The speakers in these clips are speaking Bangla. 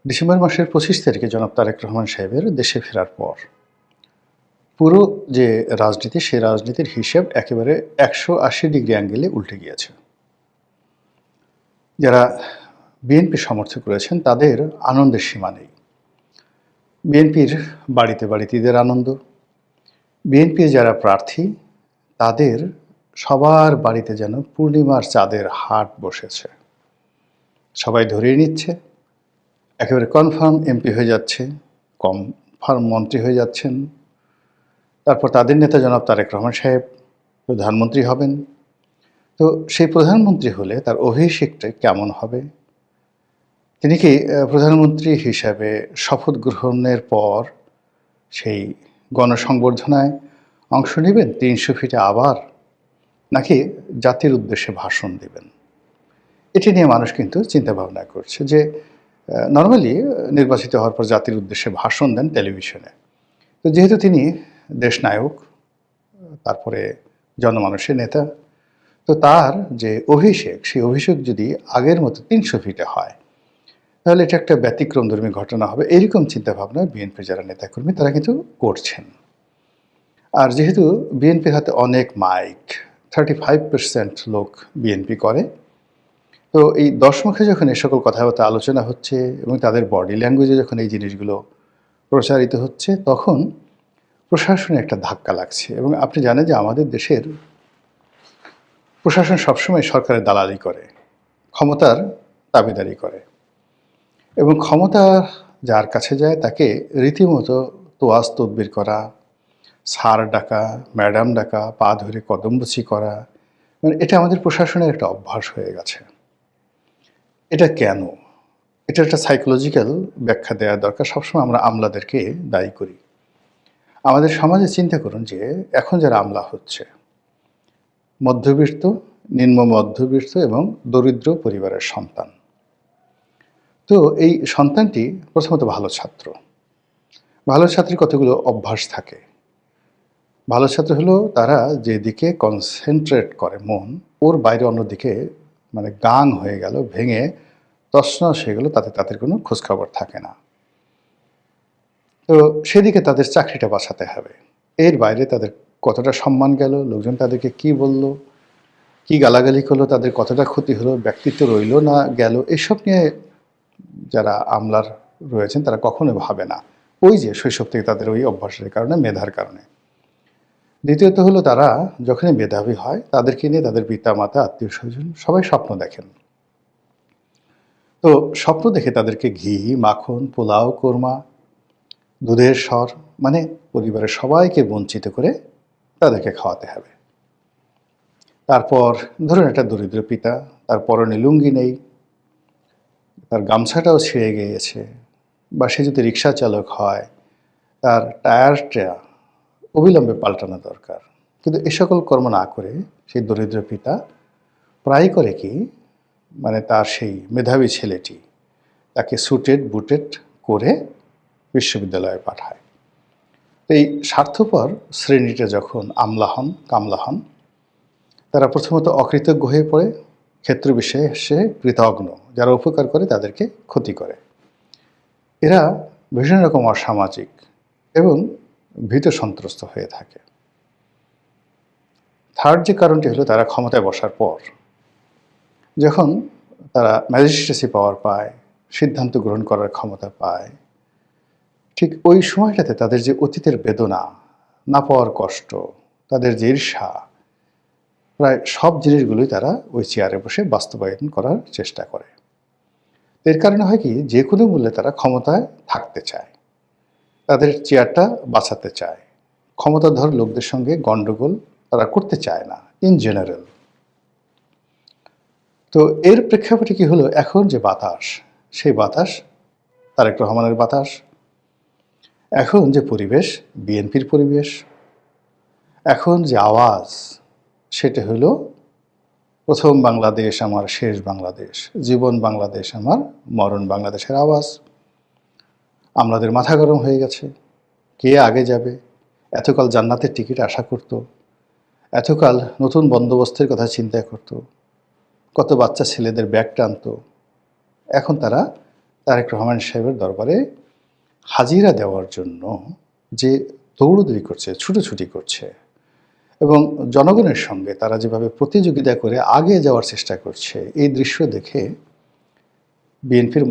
ডিসেম্বর মাসের ২৫ তারিখে জনাব তারেক রহমান সাহেবের দেশে ফেরার পর পুরো যে রাজনীতি, সেই রাজনীতির হিসেব একেবারে ১৮০ ডিগ্রি অ্যাঙ্গেলে উল্টে গিয়েছে। যারা বিএনপি সমর্থক রয়েছেন তাদের আনন্দের সীমা নেই। বিএনপির বাড়িতে বাড়িতে ঈদের আনন্দ। বিএনপির যারা প্রার্থী তাদের সবার বাড়িতে যেন পূর্ণিমার চাঁদের হাট বসেছে। সবাই ধরেই নিচ্ছে একেবারে কনফার্ম এমপি হয়ে যাচ্ছে, কনফার্ম মন্ত্রী হয়ে যাচ্ছেন। তারপর তাদের নেতা জনাব তারেক রহমান সাহেব প্রধানমন্ত্রী হবেন। তো সেই প্রধানমন্ত্রী হলে তার অভিষেকটা কেমন হবে? তিনি কি প্রধানমন্ত্রী হিসাবে শপথ গ্রহণের পর সেই গণসংবর্ধনায় অংশ নেবেন ৩০০ ফিটে আবার, নাকি জাতির উদ্দেশ্যে ভাষণ দেবেন? এটি নিয়ে মানুষ কিন্তু চিন্তাভাবনা করছে যে নরমালি নির্বাচিত হওয়ার পর জাতির উদ্দেশ্যে ভাষণ দেন টেলিভিশনে। তো যেহেতু তিনি দেশনায়ক, তারপরে জনমানুষের নেতা, তো তার যে অভিষেক, সেই অভিষেক যদি আগের মতো ৩০০ ফিটে হয় তাহলে এটা একটা ব্যতিক্রমধর্মী ঘটনা হবে। এরকম চিন্তাভাবনা বিএনপির যারা নেতাকর্মী তারা কিন্তু করছেন। আর যেহেতু বিএনপির হাতে অনেক মাইক, 35% লোক বিএনপি করে, তো এই দশমুখে যখন এই সকল কথাবার্তা আলোচনা হচ্ছে এবং তাদের বডি ল্যাঙ্গুয়েজে যখন এই জিনিসগুলো প্রচারিত হচ্ছে, তখন প্রশাসনে একটা ধাক্কা লাগছে। এবং আপনি জানেন যে আমাদের দেশের প্রশাসন সবসময় সরকারের দালালি করে, ক্ষমতার দাবিদারি করে, এবং ক্ষমতা যার কাছে যায় তাকে রীতিমতো তোয়াজ তদবির করা, স্যার ডাকা, ম্যাডাম ডাকা, পা ধরে কদমবুচি করা, মানে এটা আমাদের প্রশাসনের একটা অভ্যাস হয়ে গেছে। এটা কেন? এটার একটা সাইকোলজিক্যাল ব্যাখ্যা দেওয়া দরকার। সবসময় আমরা আমলাদেরকে দায়ী করি। আমাদের সমাজে চিন্তা করুন যে এখন যারা আমলা হচ্ছে মধ্যবিত্ত, নিম্ন মধ্যবিত্ত এবং দরিদ্র পরিবারের সন্তান। তো এই সন্তানটি প্রথমত ভালো ছাত্র। ভালো ছাত্রের কতগুলো অভ্যাস থাকে। ভালো ছাত্র হলো তারা যেদিকে কনসেন্ট্রেট করে মন, ওর বাইরে অন্যদিকে মানে গাং হয়ে গেল, ভেঙে তছনছ হয়ে গেল, তাতে তাদের কোনো খোঁজখবর থাকে না। তো সেদিকে তাদের চাকরিটা বাঁচাতে হবে। এর বাইরে তাদের কতটা সম্মান গেল, লোকজন তাদেরকে কি বলল, কি গালাগালি করলো, তাদের কতটা ক্ষতি হলো, ব্যক্তিত্ব রইল না গেল, এসব নিয়ে যারা আমলার রয়েছেন তারা কখনো ভাবে না। ওই যে শৈশব থেকে তাদের ওই অভ্যাসের কারণে, মেধার কারণে। দ্বিতীয়ত হলো তারা যখনই মেধাবী হয় তাদেরকে নিয়ে তাদের পিতা মাতা, আত্মীয় স্বজন সবাই স্বপ্ন দেখেন। তো স্বপ্ন দেখে তাদেরকে ঘি, মাখন, পোলাও, কোরমা, দুধের স্বর, মানে পরিবারের সবাইকে বঞ্চিত করে তাদেরকে খাওয়াতে হবে। তারপর ধরুন একটা দরিদ্র পিতা, তার পরনে লুঙ্গি নেই, তার গামছাটাও ছিঁড়ে গিয়েছে, বা সে যদি রিক্সা চালক হয় তার টায়ারটা অবিলম্বে পাল্টানো দরকার। কিন্তু এ সকল কর্ম না করে সেই দরিদ্র পিতা প্রায় করে কি, মানে তার সেই মেধাবী ছেলেটি তাকে সুটেড বুটেড করে বিশ্ববিদ্যালয়ে পাঠায়। এই স্বার্থপর শ্রেণীটা যখন আমলা হন, কামলা হন, তারা প্রথমত অকৃতজ্ঞ হয়ে পড়ে, ক্ষেত্র বিশেষে কৃতজ্ঞ, যারা উপকার করে তাদেরকে ক্ষতি করে। এরা ভীষণ রকম অসামাজিক এবং ভীত সন্ত্রস্ত হয়ে থাকে। থার্ড যে কারণটি হলো, তারা ক্ষমতায় বসার পর যখন তারা ম্যাজিস্ট্রেসি পাওয়ার পায়, সিদ্ধান্ত গ্রহণ করার ক্ষমতা পায়, ঠিক ওই সময়টাতে তাদের যে অতীতের বেদনা, না পাওয়ার কষ্ট, তাদের যে ঈর্ষা, প্রায় সব জিনিসগুলোই তারা ওই চেয়ারে বসে বাস্তবায়ন করার চেষ্টা করে। এর কারণে হয় কি, যে কোনো মূল্যে তারা ক্ষমতায় থাকতে চায়, তাদের চেয়ারটা বাঁচাতে চায়, ক্ষমতাধর লোকদের সঙ্গে গণ্ডগোল তারা করতে চায় না ইন জেনারেল। তো এর প্রেক্ষাপটে কি হলো, এখন যে বাতাস, সেই বাতাস তারেক রহমানের বাতাস। এখন যে পরিবেশ, বিএনপির পরিবেশ। এখন যে আওয়াজ, সেটা হলো প্রথম বাংলাদেশ আমার শেষ বাংলাদেশ, জীবন বাংলাদেশ আমার মরণ বাংলাদেশের আওয়াজ। আমাদের মাথা গরম হয়ে গেছে, কে আগে যাবে। এতকাল জান্নাতের টিকিট আশা করত, এতকাল নতুন বন্দোবস্তের কথা চিন্তা করত, কত বাচ্চা ছেলেদের ব্যাগ টানত। এখন তারা তারেক রহমান সাহেবের দরবারে হাজিরা দেওয়ার জন্য যে দৌড়দৌড়ি করছে, ছুটোছুটি করছে এবং জনগণের সঙ্গে তারা যেভাবে প্রতিযোগিতা করে আগে যাওয়ার চেষ্টা করছে, এই দৃশ্য দেখে বিএনপির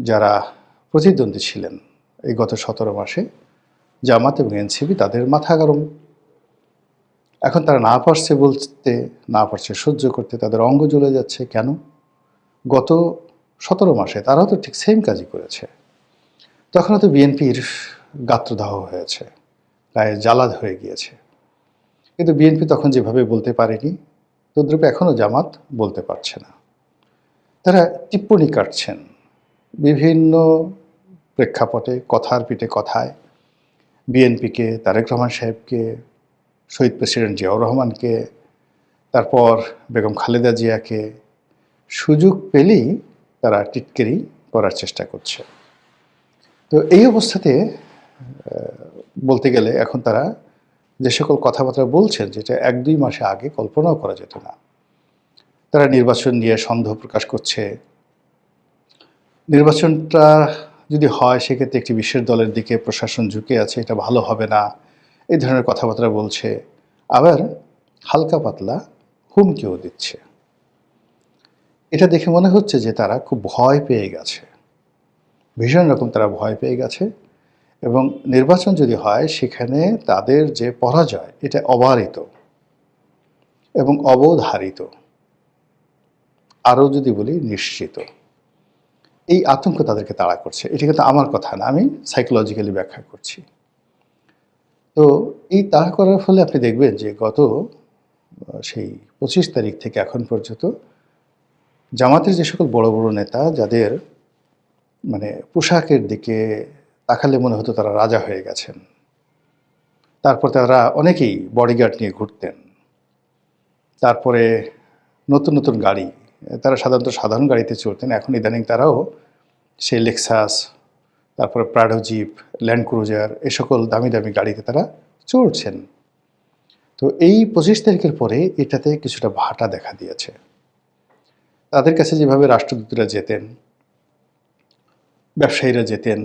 যারা প্রতিদ্বন্দ্বী ছিলেন এই গত 17 মাসে, জামাত এবং এনসিপি, তাদের মাথা গরম। এখন তারা না পারছে বলতে, না পারছে সহ্য করতে, তাদের অঙ্গ জ্বলে যাচ্ছে। কেন? গত 17 মাসে তারাও তো ঠিক সেম কাজই করেছে। তখনও তো বিএনপির গাত্রদাহ হয়েছে, গায়ে জ্বালা হয়ে গিয়েছে, কিন্তু বিএনপি তখন যেভাবে বলতে পারেনি, তদ্রূপ এখনও জামাত বলতে পারছে না। তারা টিপ্পনি কাটছেন বিভিন্ন প্রেক্ষাপটে, কথার পিঠে কথায়, বিএনপিকে, তারেক রহমান সাহেবকে, শহীদ প্রেসিডেন্ট জিয়াউর রহমানকে, তারপর বেগম খালেদা জিয়াকে, সুযোগ পেলেই তারা টিটকেরি করার চেষ্টা করছে। তো এই অবস্থাতে বলতে গেলে এখন তারা যে সকল কথাবার্তা বলছেন, যেটা 1-2 মাসে আগে কল্পনাও করা যেত না। তারা নির্বাচন নিয়ে সন্দেহ প্রকাশ করছে। নির্বাচনটা যদি হয় সেক্ষেত্রে একটি বিশেষ দলের দিকে প্রশাসন ঝুঁকে আছে, এটা ভালো হবে না, এই ধরনের কথাবার্তা বলছে। আবার হালকা পাতলা হুমকিও দিচ্ছে। এটা দেখে মনে হচ্ছে যে তারা খুব ভয় পেয়ে গেছে, ভীষণ রকম তারা ভয় পেয়ে গেছে এবং নির্বাচন যদি হয় সেখানে তাদের যে পরাজয়, এটা অবারিত এবং অবধারিত, আরও যদি বলি নিশ্চিত। এই আতঙ্ক তাদেরকে তাড়া করছে। এটি কিন্তু আমার কথা না, আমি সাইকোলজিক্যালি ব্যাখ্যা করছি। তো এই তাড়া করার ফলে আপনি দেখবেন যে গত সেই 25 তারিখ থেকে এখন পর্যন্ত জামাতের যে সকল বড় বড় নেতা, যাদের মানে পোশাকের দিকে তাকালে মনে হতো তারা রাজা হয়ে গেছেন, তারপর তারা অনেকেই বডিগার্ড নিয়ে ঘুরতেন, তারপরে নতুন নতুন গাড়ি, তারা সাধারণত সাধারণ গাড়িতে চড়তেন, এখন ইদানিং তারাও সেই লেক্সাস, তারপরে প্রাডো জিপ, ল্যান্ড ক্রুজার, এ সকল দামি দামি গাড়িতে তারা চড়ছেন। তো এই 25 তারিখের পরে এটাতে কিছুটা ভাটা দেখা দিয়েছে। তাদের কাছে যেভাবে রাষ্ট্রদূতরা যেতেন, ব্যবসায়ীরা যেতেন,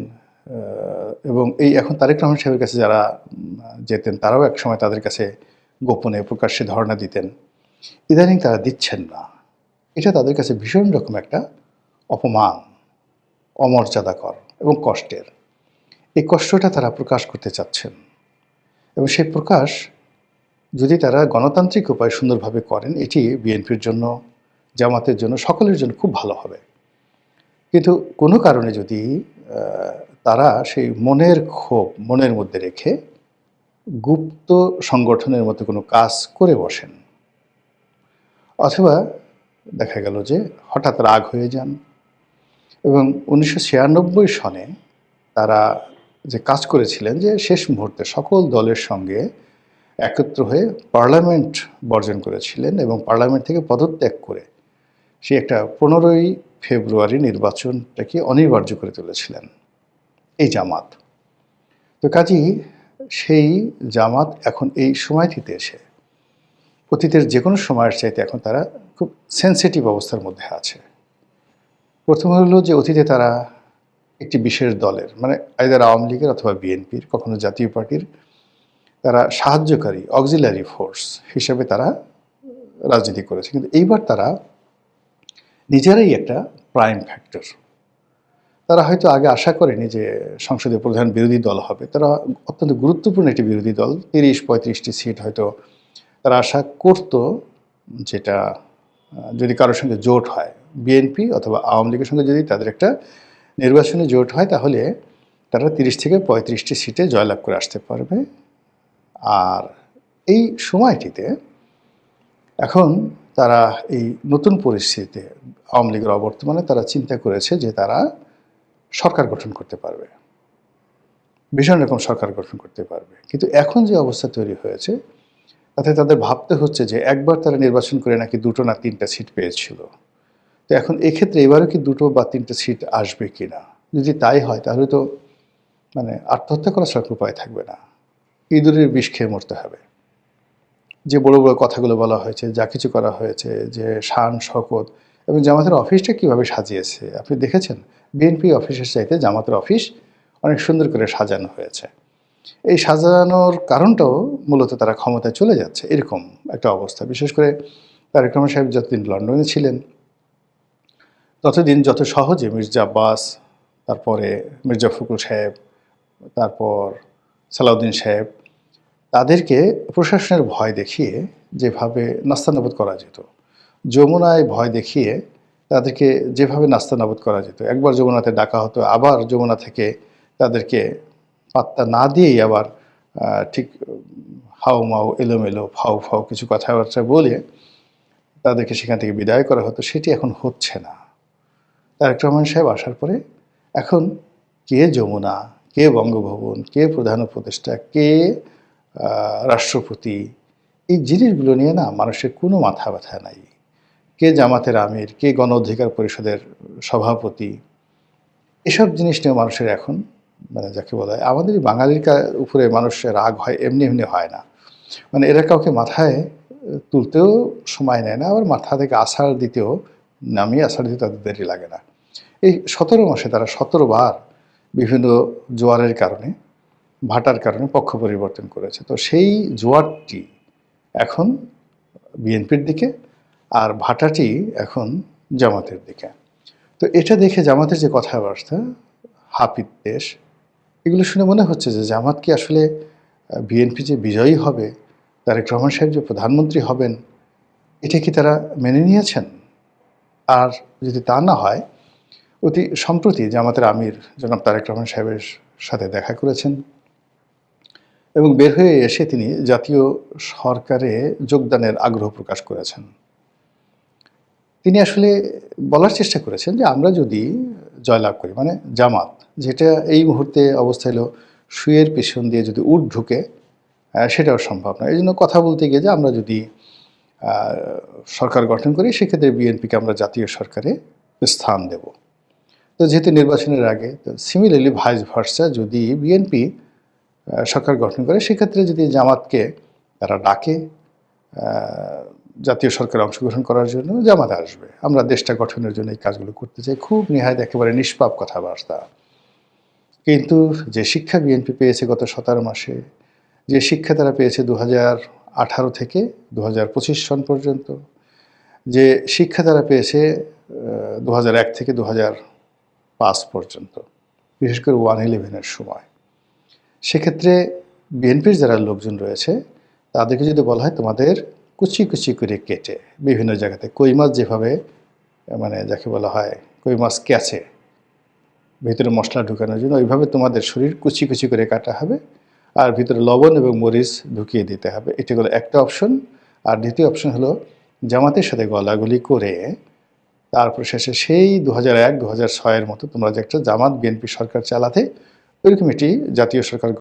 এবং এই এখন তারেক রহমান সাহেবের কাছে যারা যেতেন তারাও একসময় তাদের কাছে গোপনে প্রকাশ্যে ধর্ণা দিতেন, ইদানিং তারা দিচ্ছেন না। এটা তাদের কাছে ভীষণ রকম একটা অপমান, অমর্যাদাকর এবং কষ্টের। এই কষ্টটা তারা প্রকাশ করতে চাচ্ছেন এবং সেই প্রকাশ যদি তারা গণতান্ত্রিক উপায়ে সুন্দরভাবে করেন, এটি বিএনপির জন্য, জামাতের জন্য, সকলের জন্য খুব ভালো হবে। কিন্তু কোনো কারণে যদি তারা সেই মনের ক্ষোভ মনের মধ্যে রেখে গুপ্ত সংগঠনের মতো কোনো কাজ করে বসেন, অথবা দেখা গেল যে হঠাৎ রাগ হয়ে যান এবং 1996 সনে তারা যে কাজ করেছিলেন, যে শেষ মুহূর্তে সকল দলের সঙ্গে একত্র হয়ে পার্লামেন্ট বর্জন করেছিলেন এবং পার্লামেন্ট থেকে পদত্যাগ করে সে একটা 15ই ফেব্রুয়ারি নির্বাচনটাকে অনিবার্য করে তুলেছিলেন এই জামাত। তো কাজেই সেই জামাত এখন এই সময়টিতে এসে অতীতের যে কোনো সময়ের চাইতে এখন তারা খুব সেন্সিটিভ অবস্থার মধ্যে আছে। প্রথম হলো যে অতীতে তারা একটি বিশেষ দলের, মানে আইদার আওয়ামী লীগের অথবা বিএনপির, কখনো জাতীয় পার্টির, তারা সাহায্যকারী অক্সিলারি ফোর্স হিসেবে তারা রাজনীতি করেছে। কিন্তু এইবার তারা নিজেরাই একটা প্রাইম ফ্যাক্টর। তারা হয়তো আগে আশা করেনি যে সংসদীয় প্রধান বিরোধী দল হবে। তারা অত্যন্ত গুরুত্বপূর্ণ একটি বিরোধী দল, 30-35টি সিট হয়তো তারা আশা করত, যেটা যদি কারোর সঙ্গে জোট হয়, বিএনপি অথবা আওয়ামী লীগের সঙ্গে যদি তাদের একটা নির্বাচনী জোট হয়, তাহলে তারা 30 থেকে 35টি সিটে জয়লাভ করে আসতে পারবে। আর এই সময়টিতে এখন তারা এই নতুন পরিস্থিতিতে আওয়ামী লীগের অবর্তমানে তারা চিন্তা করেছে যে তারা সরকার গঠন করতে পারবে, ভীষণ রকম সরকার গঠন করতে পারবে। কিন্তু এখন যে অবস্থা তৈরি হয়েছে তাতে তাদের ভাবতে হচ্ছে যে একবার তারা নির্বাচন করে নাকি 2টো না 3টা সিট পেয়েছিল। তো এখন এক্ষেত্রে এবারও কি 2টো বা 3টে সিট আসবে কি না? যদি তাই হয় তাহলে তো মানে আত্মহত্যা করা ছাড়া উপায় থাকবে না, ইঁদুরের বিষ খেয়ে মরতে হবে। যে বড় বড় কথাগুলো বলা হয়েছে, যা কিছু করা হয়েছে, যে শান শকত, এবং জামাতের অফিসটা কীভাবে সাজিয়েছে আপনি দেখেছেন? বিএনপি অফিসের চাইতে জামাতের অফিস অনেক সুন্দর করে সাজানো হয়েছে। এই সাজানোর কারণটাও মূলত তারা ক্ষমতায় চলে যাচ্ছে এরকম একটা অবস্থা। বিশেষ করে তারেক রহমান সাহেব যতদিন লন্ডনে ছিলেন, ততদিন যত সহজে মির্জা আব্বাস, তারপরে মির্জা ফখরুল সাহেব, তারপর সালাউদ্দিন সাহেব, তাদেরকে প্রশাসনের ভয় দেখিয়ে যেভাবে নাস্তানাবুদ করা যেত, যমুনায় ভয় দেখিয়ে তাদেরকে যেভাবে নাস্তানাবুদ করা যেত, একবার যমুনাতে ডাকা হতো, আবার যমুনা থেকে তাদেরকে পাত্তা না দিয়েই আবার ঠিক হাউমাউ এলোমেলো ফাউ ফাউ কিছু কথাবার্তা বলে তাদেরকে সেখান থেকে বিদায় করা হতো, সেটি এখন হচ্ছে না। তারেক রহমান সাহেব আসার পরে এখন কে যমুনা, কে বঙ্গভবন, কে প্রধান উপদেষ্টা, কে রাষ্ট্রপতি, এই জিনিসগুলো নিয়ে না মানুষের কোনো মাথা ব্যথা নাই। কে জামাতের আমির, কে গণ অধিকার পরিষদের সভাপতি, এসব জিনিস নিয়ে মানুষের এখন মানে যাকে বলা হয় আমাদের বাঙালির উপরে মানুষের রাগ হয় এমনি এমনি হয় না। মানে এরা কাউকে মাথায় তুলতেও সময় নেয় না, আবার মাথা থেকে আছাড় দিতেও নামিয়ে আছাড় দিতে তাদের দেরি লাগে না। এই ১৭ মাসে তারা ১৭ বার বিভিন্ন জোয়ারের কারণে, ভাটার কারণে পক্ষ পরিবর্তন করেছে। তো সেই জোয়ারটি এখন বিএনপির দিকে, আর ভাটাটি এখন জামাতের দিকে। তো এটা দেখে জামাতের যে কথাবার্তা, হাপিত্যেশ, এগুলো শুনে মনে হচ্ছে যে জামাত কি আসলে বিএনপি যে বিজয়ী হবে, তারেক রহমান সাহেব যে প্রধানমন্ত্রী হবেন, এটা কি তারা মেনে নিয়েছেন? আর যদি তা না হয়, অতি সম্প্রতি জামাতের আমির জনাব তারেক রহমান সাহেবের সাথে দেখা করেছেন এবং বের হয়ে এসে তিনি জাতীয় সরকারে যোগদানের আগ্রহ প্রকাশ করেছেন। তিনি আসলে বলার চেষ্টা করেছেন যে আমরা যদি জয়লাভ করি, মানে জামাত যেটা এই মুহূর্তে অবস্থা হলো শুয়ের পেছন দিয়ে যদি উট ঢুকে, সেটাও সম্ভব না। এই জন্য কথা বলতে গিয়ে যে আমরা যদি সরকার গঠন করি, সেক্ষেত্রে বিএনপিকে আমরা জাতীয় সরকারে স্থান দেব। তো যেহেতু নির্বাচনের আগে, তো সিমিলারলি ভাইস ভার্সা যদি বিএনপি সরকার গঠন করে, সেক্ষেত্রে যদি জামাতকে তারা ডাকে জাতীয় সরকারে অংশগ্রহণ করার জন্য, জামাত আসবে। আমরা দেশটা গঠনের জন্য এই কাজগুলো করতে চাই। খুব নেহায়েত একেবারে নিষ্পাপ কথাবার্তা। কিন্তু যে শিক্ষা বিএনপি পেয়েছে গত ১৭ মাসে, যে শিক্ষা তারা পেয়েছে ২০১৮ থেকে ২০২৫ সন পর্যন্ত, যে শিক্ষা তারা পেয়েছে ২০০১ থেকে ২০০৫ পর্যন্ত, বিশেষ করে 1/11-এর সময়, সেক্ষেত্রে বিএনপির যারা লোকজন রয়েছে তাদেরকে যদি বলা হয় তোমাদের কুচি কুচি করে কেটে বিভিন্ন জায়গাতে কই মাছ যেভাবে মানে যাকে বলা হয় কই মাছ ক্যাচে ভিতরে মশলা ঢুকানোর জন্য, ওইভাবে তোমাদের শরীর কুচি কুচি করে কাটা হবে আর ভিতরে লবণ এবং মরিচ ঢুকিয়ে দিতে হবে। এটা হলো একটা অপশন। আর দ্বিতীয় অপশন হলো জামাতের সাথে গলাগলি করে তারপর শেষে সেই ২০০১-২০০৬-এর মতো তোমরা যে একটা জামাত বিএনপি সরকার চালাতে, ওইরকম একটি জাতীয় সরকার